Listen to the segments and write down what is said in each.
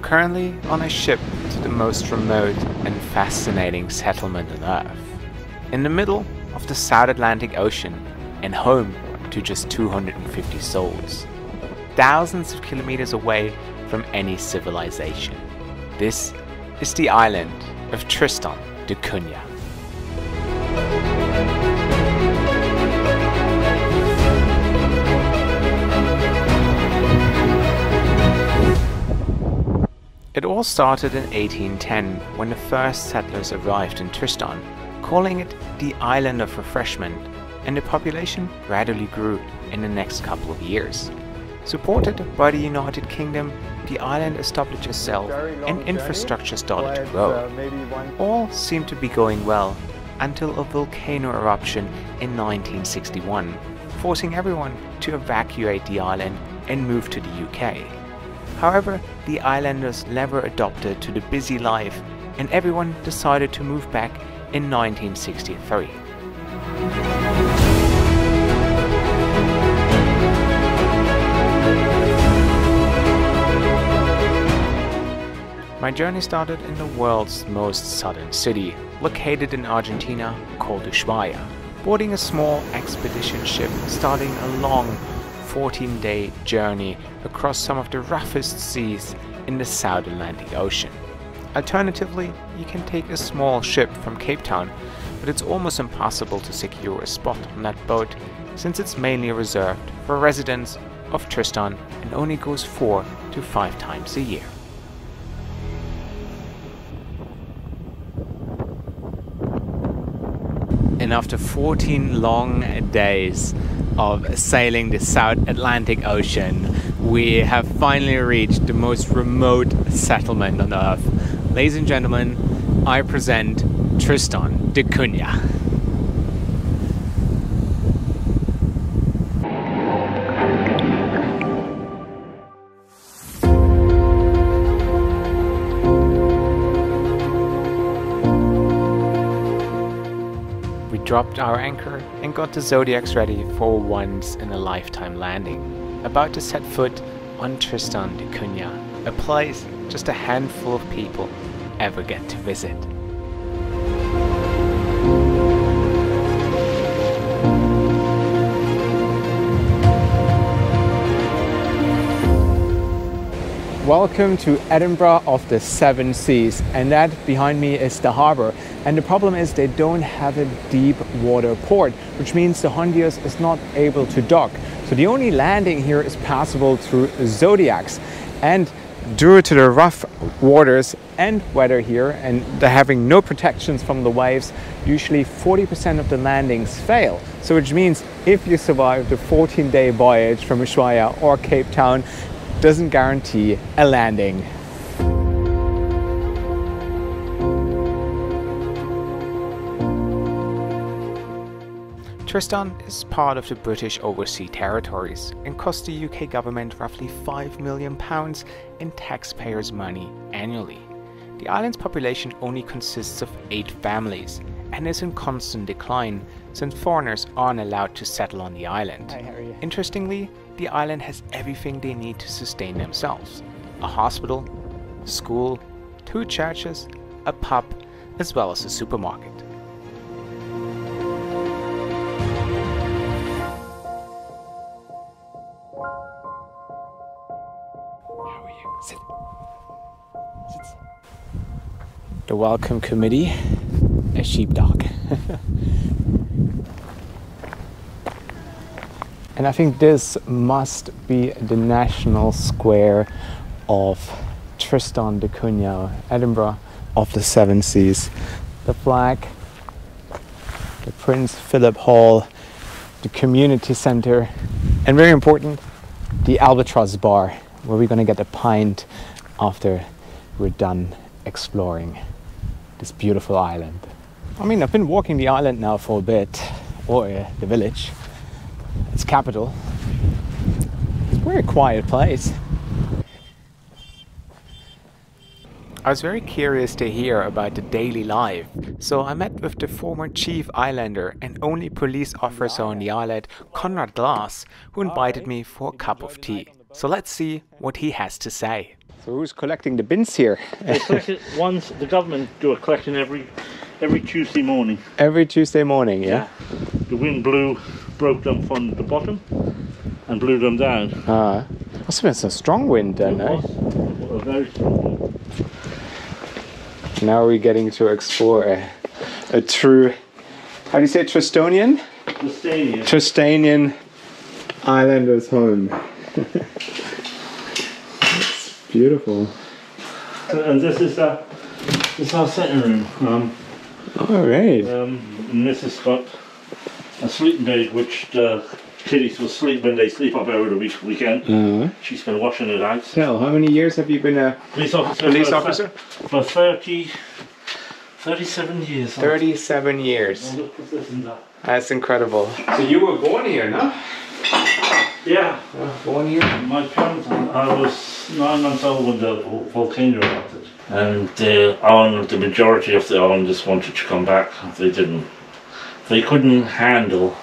currently on a ship to the most remote and fascinating settlement on Earth, in the middle of the South Atlantic Ocean and home to just 250 souls, thousands of kilometers away from any civilization. This is the island of Tristan da Cunha. It all started in 1810 when the first settlers arrived in Tristan, calling it the Island of Refreshment, and the population gradually grew in the next couple of years. Supported by the United Kingdom, the island established itself and infrastructure started to grow. All seemed to be going well until a volcano eruption in 1961, forcing everyone to evacuate the island and move to the UK. However, the islanders never adapted to the busy life and everyone decided to move back in 1963. My journey started in the world's most southern city, located in Argentina, called Ushuaia, boarding a small expedition ship starting a long 14-day journey across some of the roughest seas in the South Atlantic Ocean. Alternatively, you can take a small ship from Cape Town, but it's almost impossible to secure a spot on that boat since it's mainly reserved for residents of Tristan and only goes 4 to 5 times a year. And after 14 long days of sailing the South Atlantic Ocean, we have finally reached the most remote settlement on Earth. Ladies and gentlemen, I present Tristan da Cunha. We dropped our anchor and got the Zodiacs ready for a once-in-a-lifetime landing. About to set foot on Tristan da Cunha, a place just a handful of people ever get to visit. Welcome to Edinburgh of the Seven Seas, and that behind me is the harbour. And the problem is they don't have a deep water port, which means the Hondios is not able to dock. So the only landing here is possible through Zodiacs. And due to the rough waters and weather here, and they're having no protections from the waves, usually 40% of the landings fail. So which means if you survive the 14-day voyage from Ushuaia or Cape Town, doesn't guarantee a landing. Tristan is part of the British Overseas Territories and costs the UK government roughly £5 million in taxpayers' money annually. The island's population only consists of 8 families and is in constant decline since foreigners aren't allowed to settle on the island. Hi, how are you? Interestingly, the island has everything they need to sustain themselves: a hospital, a school, 2 churches, a pub, as well as a supermarket. How are you? Sit. Sit. The welcome committee, a sheepdog. And I think this must be the national square of Tristan da Cunha, Edinburgh of the Seven Seas. The flag, the Prince Philip Hall, the community centre, and very important, the Albatross bar, where we're going to get a pint after we're done exploring this beautiful island. I mean, I've been walking the island now for a bit, or the village. Its capital. It's a very quiet place. I was very curious to hear about the daily life, so I met with the former chief islander and only police officer on the island, Conrad Glass, who invited me for a cup of tea. So let's see what he has to say. So who's collecting the bins here? They collect it once. The government do a collection every Tuesday morning. Every Tuesday morning, yeah? The wind broke them from the bottom and blew them down. Must have been some strong wind then, It was a very strong wind. Now we're getting to explore a true, how do you say, Tristonian? Tristanian islander's home. It's beautiful. And this is our sitting room. All right. And this has got a sleeping bag which the kiddies will sleep when they sleep up over the weekend. She's been washing it out. Tell, how many years have you been a police officer? For 37 years. 37 years. Oh, look at this and that. That's incredible. So you were born here, no? Yeah. Born here? My parents, I was 9 months old when the volcano erupted. And the majority of the islanders wanted to come back. They didn't. They couldn't handle,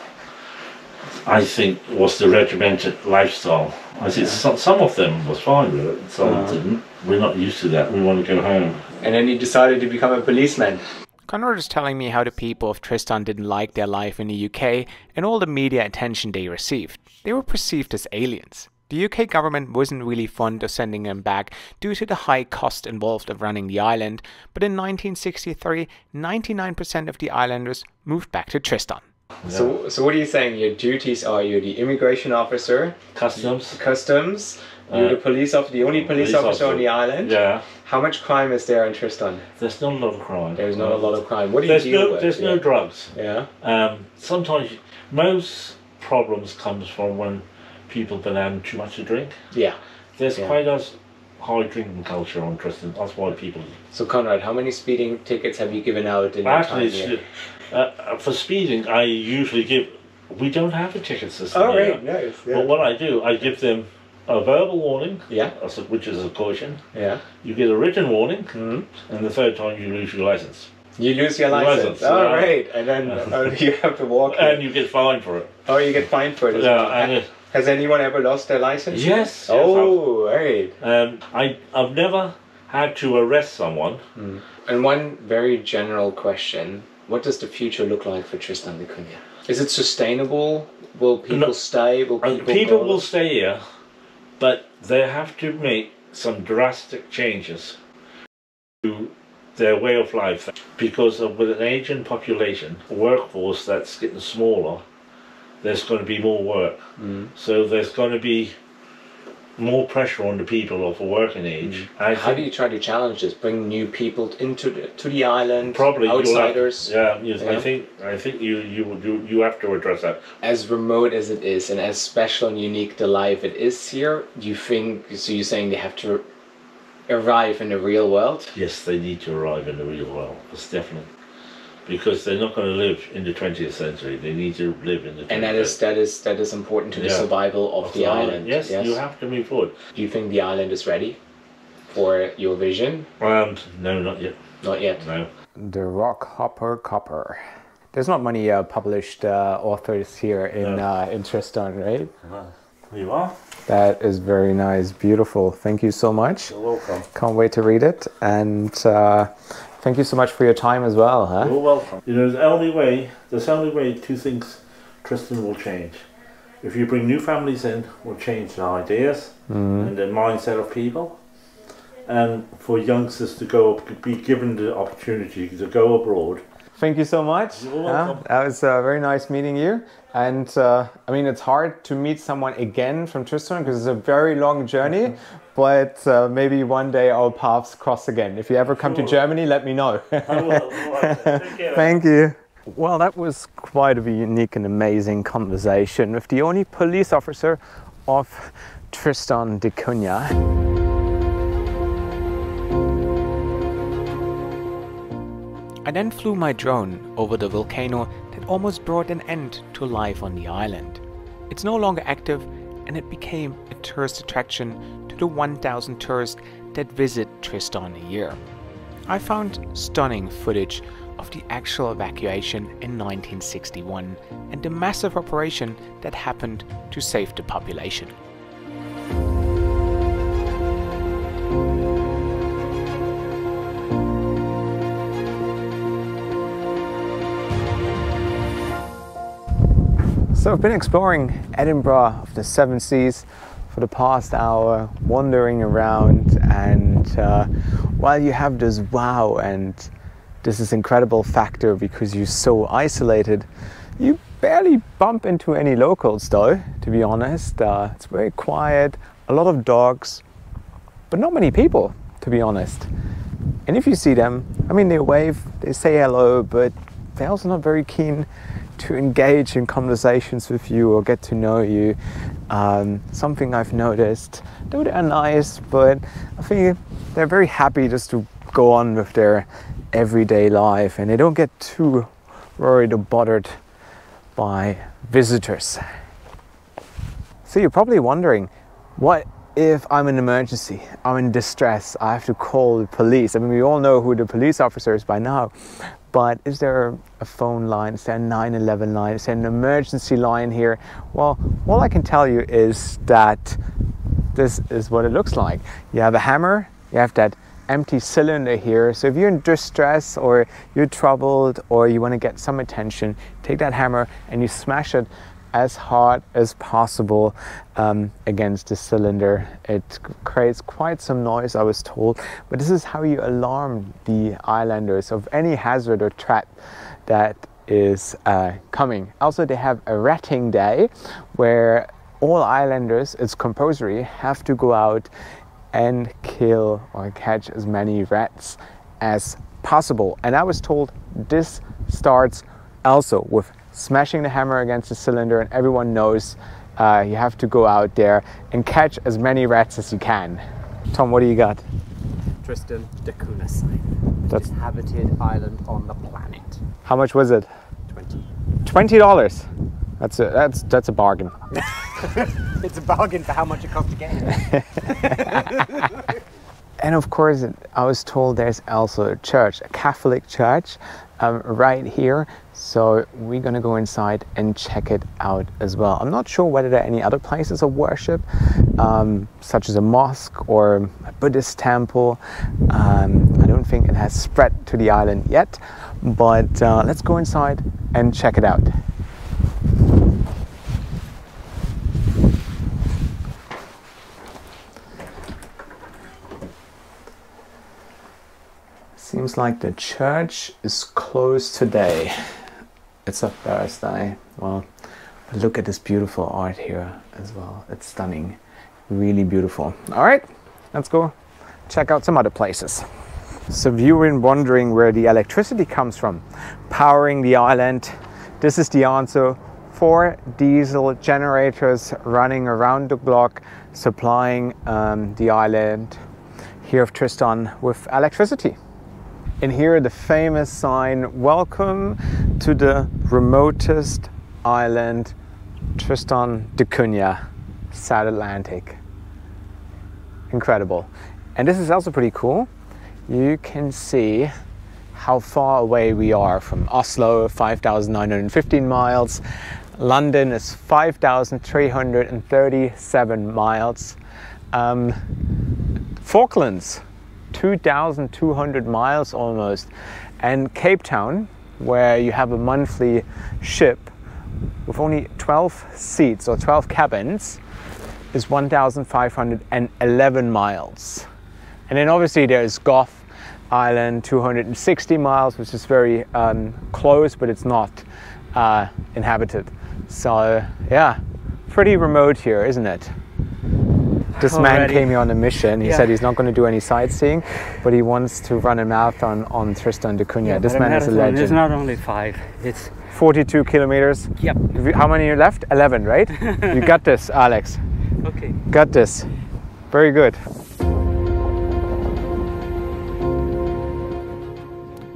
I think, was the regimented lifestyle. I think some of them was fine with it, some didn't. We're not used to that. We want to go home. And then you decided to become a policeman. Conrad is telling me how the people of Tristan didn't like their life in the UK and all the media attention they received. They were perceived as aliens. The UK government wasn't really fond of sending them back due to the high cost involved of running the island, but in 1963, 99% of the islanders moved back to Tristan. Yeah. So what are you saying? Your duties are you're the immigration officer, Customs, you're the only police officer on the island. Yeah. How much crime is there in Tristan? There's not a lot of crime. There's not a lot of crime. What do you deal with? There's no drugs. Yeah. Sometimes most problems comes from when people been having too much to drink. Yeah. There's quite a high drinking culture on Tristan. That's why people. So Conrad, how many speeding tickets have you given out in your time here? For speeding, I usually give. We don't have a ticket system. Oh, right, nice. Yeah. But what I do, I give them a verbal warning. Yeah. Which is a caution. Yeah. You get a written warning, and the third time you lose your license. You lose your license. Oh, right. And then you have to walk. And you get fined for it. Oh, you get fined for it as well. And has anyone ever lost their license? Yes. Oh, right. I've never had to arrest someone. And one very general question. What does the future look like for Tristan da Cunha? Is it sustainable? Will people stay? Will people will stay here, but they have to make some drastic changes to their way of life, because with an aging population, a workforce that's getting smaller, there's going to be more work. So there's going to be more pressure on the people of a working age. How do you try to challenge this? Bring new people into the island? Probably outsiders. I think you have to address that. As remote as it is, and as special and unique the life it is here, do you think? So you're saying they have to arrive in the real world? Yes, they need to arrive in the real world. That's definite. Because they're not going to live in the 20th century. They need to live in the 20th. And that is important to the survival of the island. Yes, you have to move forward. Do you think the island is ready for your vision? No, not yet. Not yet. No. The Rock Hopper Copper. There's not many published authors here in Tristan, right? You are. That is very nice, beautiful. Thank you so much. You're welcome. Can't wait to read it, and thank you so much for your time as well. Huh? You're welcome. You know, there's only way two things Tristan will change. If you bring new families in, will change the ideas and the mindset of people, and for youngsters to be given the opportunity to go abroad. Thank you so much. You're welcome. That was very nice meeting you. And I mean, it's hard to meet someone again from Tristan because it's a very long journey, but maybe one day our paths cross again. If you ever come to Germany, let me know. I will. Right. Take care. Thank you. Well, that was quite a unique and amazing conversation with the only police officer of Tristan da Cunha. I then flew my drone over the volcano that almost brought an end to life on the island. It's no longer active, and it became a tourist attraction to the 1,000 tourists that visit Tristan a year. I found stunning footage of the actual evacuation in 1961 and the massive operation that happened to save the population. So I've been exploring Edinburgh of the Seven Seas for the past hour, wandering around, and while you have this wow and this is incredible factor because you're so isolated, you barely bump into any locals though, to be honest. It's very quiet, a lot of dogs, but not many people, to be honest. And if you see them, I mean, they wave, they say hello, but they're also not very keen to engage in conversations with you or get to know you. Something I've noticed, though they're nice, but I think they're very happy just to go on with their everyday life, and they don't get too worried or bothered by visitors. So you're probably wondering, what if I'm in an emergency, I'm in distress, I have to call the police? I mean, we all know who the police officer is by now, but is there a phone line? Is there a 911 line? Is there an emergency line here? Well, all I can tell you is that this is what it looks like. You have a hammer, you have that empty cylinder here. So if you're in distress or you're troubled or you want to get some attention, take that hammer and you smash it as hard as possible against the cylinder. It creates quite some noise, I was told, but this is how you alarm the islanders of any hazard or threat that is coming. Also, they have a ratting day where all islanders, it's compulsory, have to go out and kill or catch as many rats as possible. And I was told this starts also with smashing the hammer against the cylinder, and everyone knows you have to go out there and catch as many rats as you can. Tom, what do you got? Tristan da Cunha sign. That's inhabited island on the planet. How much was it? $20. That's a bargain. It's a bargain for how much it costs to get it. And of course, I was told there's also a church, a Catholic church, right here. So we're gonna go inside and check it out as well. I'm not sure whether there are any other places of worship, such as a mosque or a Buddhist temple. I don't think it has spread to the island yet, but let's go inside and check it out. Seems like the church is closed today. It's a Thursday. Well, look at this beautiful art here as well. It's stunning, really beautiful. All right, let's go check out some other places. So if you were wondering where the electricity comes from, powering the island, this is the answer. 4 diesel generators running around the clock, supplying the island here of Tristan with electricity. And here the famous sign, welcome to the remotest island, Tristan da Cunha, South Atlantic. Incredible. And this is also pretty cool. You can see how far away we are from Oslo, 5,915 miles. London is 5,337 miles. Falklands, 2,200 miles almost, and Cape Town, where you have a monthly ship with only 12 seats or 12 cabins, is 1,511 miles. And then obviously there's Gough Island, 260 miles, which is very close, but it's not inhabited. So yeah, pretty remote here, isn't it? This man came here on a mission. He said he's not going to do any sightseeing, but he wants to run a marathon on Tristan da Cunha. This man is a legend. It's not only 5, it's 42 kilometers. Yep. How many are left? 11, right? You got this, Alex. okay. Got this. Very good.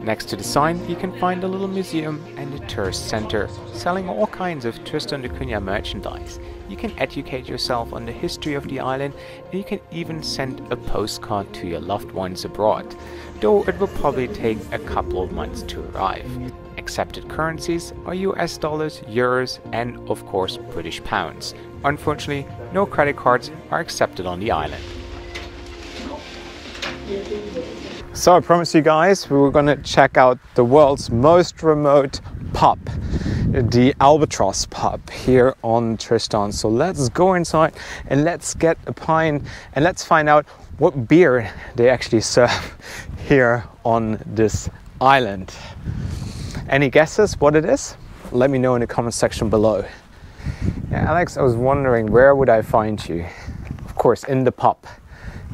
Next to the sign, you can find a little museum and a tourist center selling all kinds of Tristan da Cunha merchandise. You can educate yourself on the history of the island, and you can even send a postcard to your loved ones abroad, though it will probably take a couple of months to arrive. Accepted currencies are US dollars, euros, and of course British pounds. Unfortunately, no credit cards are accepted on the island. So I promised you guys we were going to check out the world's most remote pub. the Albatross pub here on Tristan. So let's go inside and let's get a pint and let's find out what beer they actually serve here on this island. Any guesses what it is? Let me know in the comment section below. Yeah, Alex, I was wondering, where would I find you? Of course, in the pub.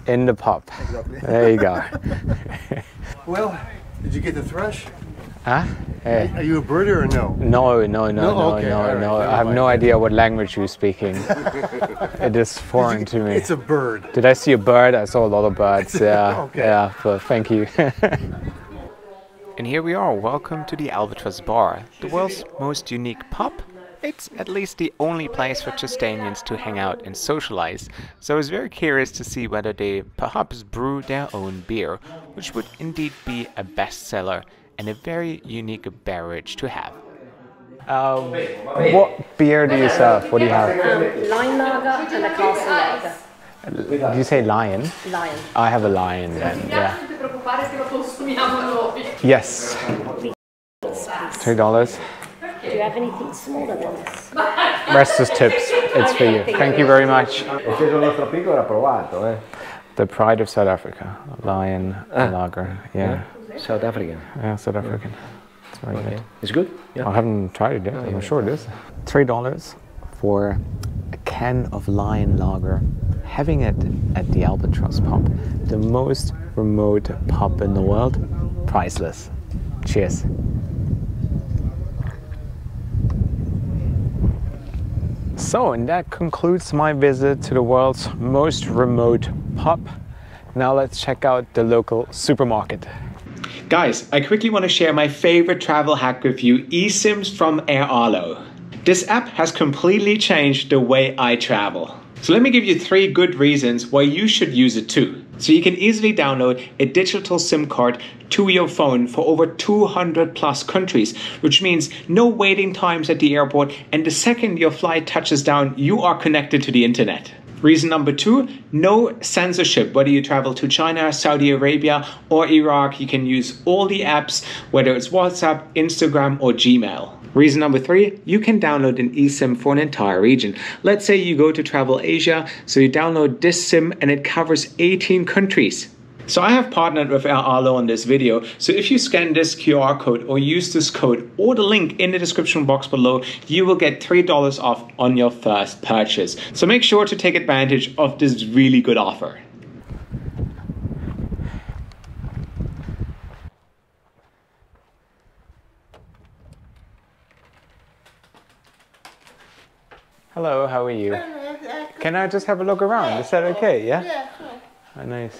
In the pub. Exactly. There you go. Well, did you get the thrush? Huh? Hey. Are you a birder or no? No. Okay, all right, I have no idea what language you're speaking. It is foreign to me. It's a bird. Did I see a bird? I saw a lot of birds. Yeah. Okay. Yeah. But thank you. And here we are, welcome to the Albatross Bar, the world's most unique pub. It's at least the only place for Tristanians to hang out and socialize, so I was very curious to see whether they perhaps brew their own beer, which would indeed be a bestseller and a very unique beverage to have. What beer do you serve? What do you have? Lion lager and a castle lager. Did you say lion? Lion. I have a lion then, yeah. Yes. $3. Do you have anything smaller than this? Rest is tips. It's for you. Thank you very much. The pride of South Africa. Lion lager. Yeah. South African. Yeah, South African. It's very good. It's good? Yeah. I haven't tried it yet, but I'm sure it is. $3 for a can of Lion lager. Having it at the Albatross pub, the most remote pub in the world, priceless. Cheers. So, and that concludes my visit to the world's most remote pub. Now let's check out the local supermarket. Guys, I quickly want to share my favorite travel hack with you, eSIMs from Air Arlo. This app has completely changed the way I travel. So let me give you 3 good reasons why you should use it too. So you can easily download a digital SIM card to your phone for over 200 plus countries, which means no waiting times at the airport, and the second your flight touches down, you are connected to the internet. Reason number 2, no censorship. Whether you travel to China, Saudi Arabia or Iraq, you can use all the apps, whether it's WhatsApp, Instagram or Gmail. Reason number 3, you can download an eSIM for an entire region. Let's say you go to travel Asia, so you download this SIM and it covers 18 countries. So I have partnered with Air Arlo on this video, so if you scan this QR code or use this code or the link in the description box below, you will get $3 off on your first purchase. So make sure to take advantage of this really good offer. Hello, how are you? Can I just have a look around? Is that okay, yeah? Yeah, sure. Oh, nice.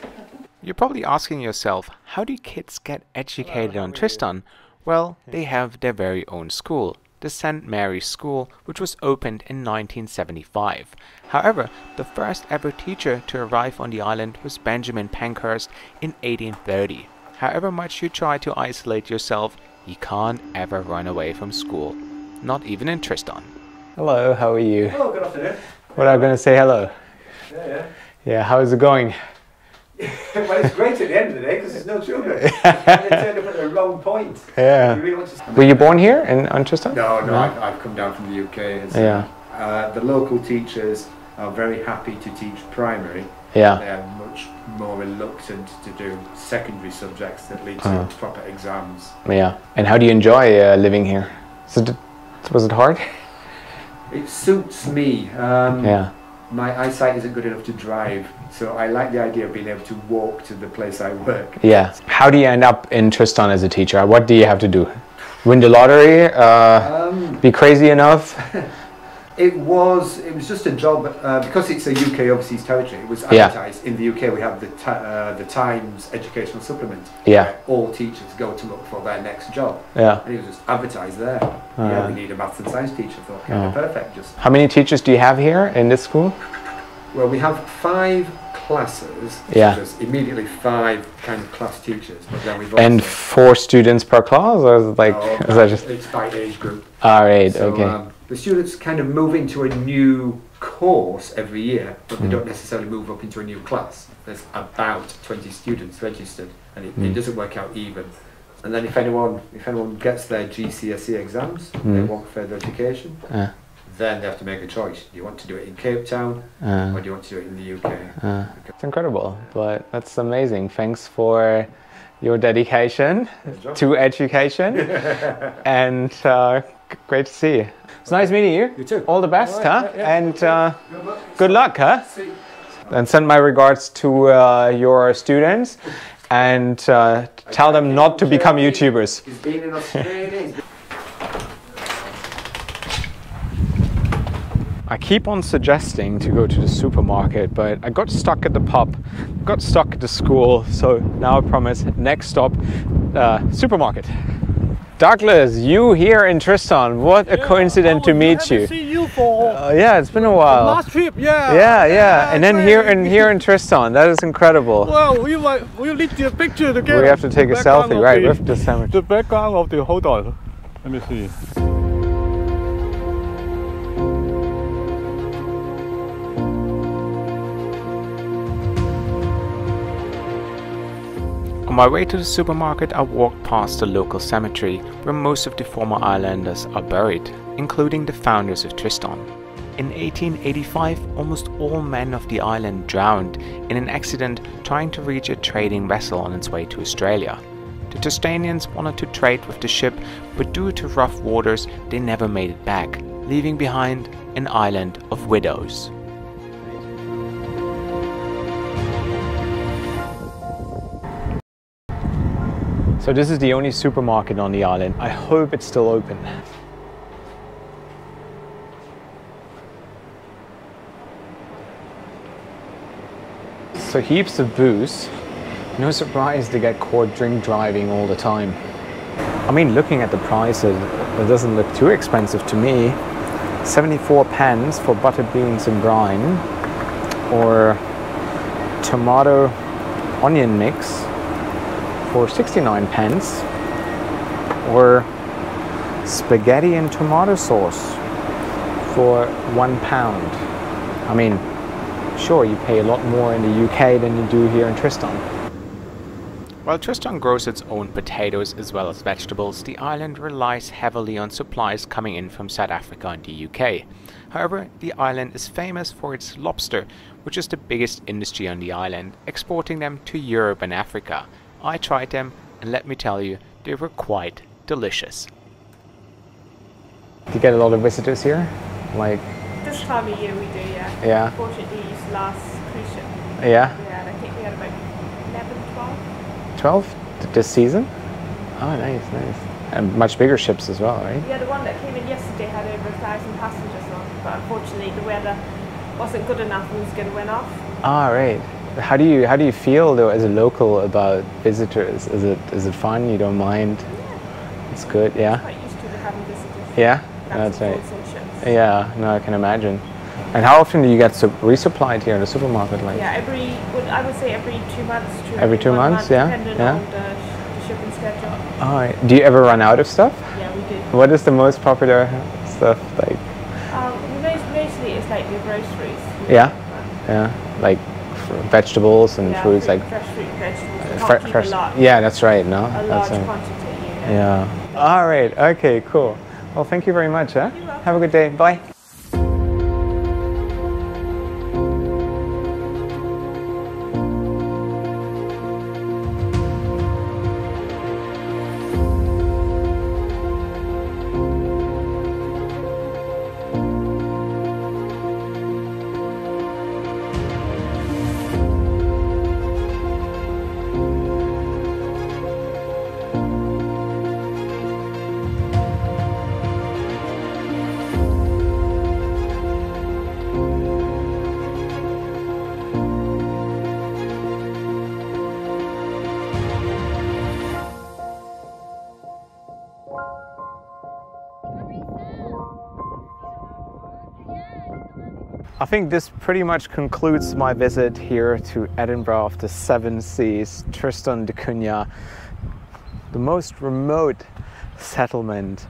You're probably asking yourself, how do kids get educated on Tristan? Well, they have their very own school, the St. Mary's School, which was opened in 1975. However, the first ever teacher to arrive on the island was Benjamin Pankhurst in 1830. However much you try to isolate yourself, you can't ever run away from school. Not even in Tristan. Hello, how are you? Hello, good afternoon. What are you going to say hello? Yeah. Yeah, how is it going? Well, it's great at the end of the day because there's no children. They turned up at the wrong point. Yeah. You really want to... Were you born here in on Tristan? No, I've come down from the UK. Yeah. The local teachers are very happy to teach primary. Yeah. They are much more reluctant to do secondary subjects that lead to proper exams. Yeah. And how do you enjoy living here? Was it hard? It suits me. Yeah. My eyesight isn't good enough to drive, so I like the idea of being able to walk to the place I work. Yeah. How do you end up in Tristan as a teacher? What do you have to do? Win the lottery? Be crazy enough? It was just a job, because it's a UK overseas territory. It was advertised. In the UK we have the Times educational supplement. Yeah. All teachers go to look for their next job. Yeah. And it was just advertised there. Yeah, we need a maths and science teacher. I thought, kind of perfect. Just. How many teachers do you have here in this school? Well, we have 5 classes. Yeah. So there's immediately 5 kind of class teachers. But then we've And also, 4 students per class, or is it like? no, Is that just? it's by age group. All right. So, Okay. the students kind of move into a new course every year, but they don't necessarily move up into a new class. There's about 20 students registered, and it doesn't work out even. And then if anyone gets their GCSE exams, they want further education, then they have to make a choice. Do you want to do it in Cape Town or do you want to do it in the UK? It's incredible, but that's amazing. Thanks for your dedication to education and great to see you. It's nice meeting you. You too. All the best, All right, huh? yeah. And good luck, huh? And send my regards to your students and tell them not to become YouTubers. He's been in Australia. I keep on suggesting to go to the supermarket, but I got stuck at the pub, got stuck at the school, so now I promise, next stop, supermarket. Douglas, you here in Tristan, what a coincidence to meet you. See you for Yeah, it's been a while. last trip, Yeah, and then here in Tristan, that is incredible. Well, we need a picture together. We have to take a selfie, right, with the sandwich. The background of the, hold on, let me see. On my way to the supermarket, I walked past the local cemetery where most of the former islanders are buried, including the founders of Tristan. In 1885, almost all men of the island drowned in an accident trying to reach a trading vessel on its way to Australia. The Tristanians wanted to trade with the ship, but due to rough waters, they never made it back, leaving behind an island of widows. So this is the only supermarket on the island. I hope it's still open. So heaps of booze. No surprise they get caught drink driving all the time. I mean, looking at the prices, it doesn't look too expensive to me. 74 pence for butter beans and brine, or tomato onion mix for 69 pence, or spaghetti and tomato sauce for £1. I mean, sure, you pay a lot more in the UK than you do here in Tristan. While Tristan grows its own potatoes as well as vegetables, the island relies heavily on supplies coming in from South Africa and the UK. However, the island is famous for its lobster, which is the biggest industry on the island, exporting them to Europe and Africa. I tried them, and let me tell you, they were quite delicious. Do you get a lot of visitors here? Like, this time of year we do, yeah. Yeah. Unfortunately, it's last cruise ship. Yeah? Yeah, and I think we had about 11, 12. 12 this season? Oh, nice, nice. And much bigger ships as well, right? Yeah, the one that came in yesterday had over 1,000 passengers on, but unfortunately the weather wasn't good enough and was going to went off. Ah, right. How do you feel though as a local about visitors? Is it fun? You don't mind? Yeah. It's good, yeah. I'm quite used to having visitors. Yeah, that's right. Yeah, no, I can imagine. And how often do you get resupplied here in the supermarket? Like? Yeah, I would say every 2 months. Every 2 months, yeah. Depending on the shipping schedule. All right. Do you ever run out of stuff? Yeah, we do. What is the most popular stuff like? Mostly it's like the groceries. Yeah, yeah, like vegetables and fruits, like fresh fruit and vegetables. Can't keep a lot. Yeah, that's right. No, a that's large right. quantity. Yeah. All right. Okay. Cool. Well, thank you very much. Huh? You're welcome. Have a good day. Bye. I think this pretty much concludes my visit here to Edinburgh of the Seven Seas, Tristan da Cunha, the most remote settlement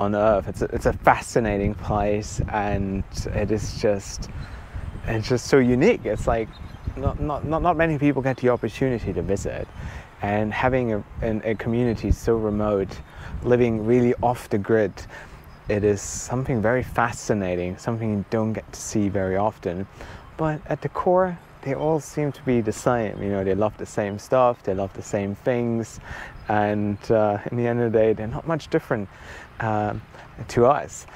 on earth. It's a fascinating place, and it's just so unique. It's like not many people get the opportunity to visit, and having a community so remote, living really off the grid, it is something very fascinating, something you don't get to see very often. But at the core, they all seem to be the same. You know, they love the same stuff, they love the same things, and in the end of the day, they're not much different to us.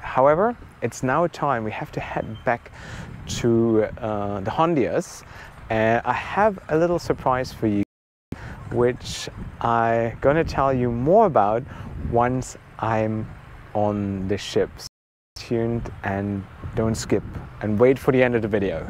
However, it's now time we have to head back to the Hondias. I have a little surprise for you, which I'm gonna tell you more about once I'm on the ship. Stay tuned and don't skip, and wait for the end of the video.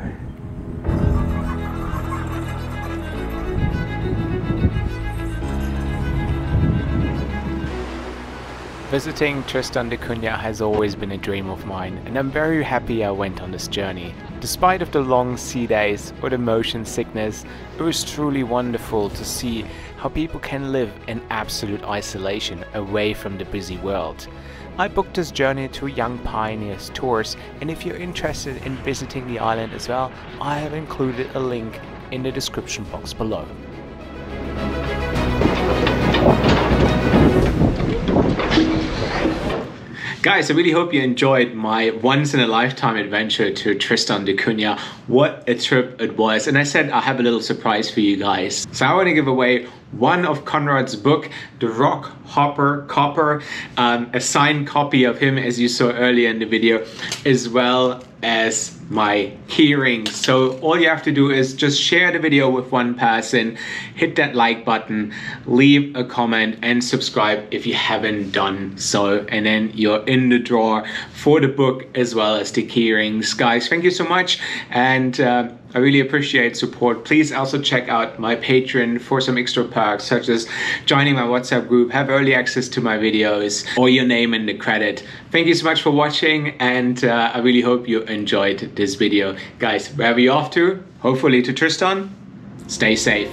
Visiting Tristan da Cunha has always been a dream of mine, and I'm very happy I went on this journey. Despite of the long sea days or the motion sickness, it was truly wonderful to see how people can live in absolute isolation away from the busy world. I booked this journey through Young Pioneers Tours, and if you're interested in visiting the island as well, I have included a link in the description box below. Guys, I really hope you enjoyed my once-in-a-lifetime adventure to Tristan da Cunha. What a trip it was. And I said I have a little surprise for you guys. So I want to give away one of Conrad's book, The Rock Hopper Copper, a signed copy of him as you saw earlier in the video, as well as my key rings. So all you have to do is just share the video with one person, hit that like button, leave a comment and subscribe if you haven't done so, and then you're in the draw for the book as well as the key rings. Guys, thank you so much, and I really appreciate support. Please also check out my Patreon for some extra perks, such as joining my WhatsApp group, have early access to my videos, or your name in the credit. Thank you so much for watching, and I really hope you enjoyed this video. Guys, wherever you're off to, hopefully to Tristan, stay safe.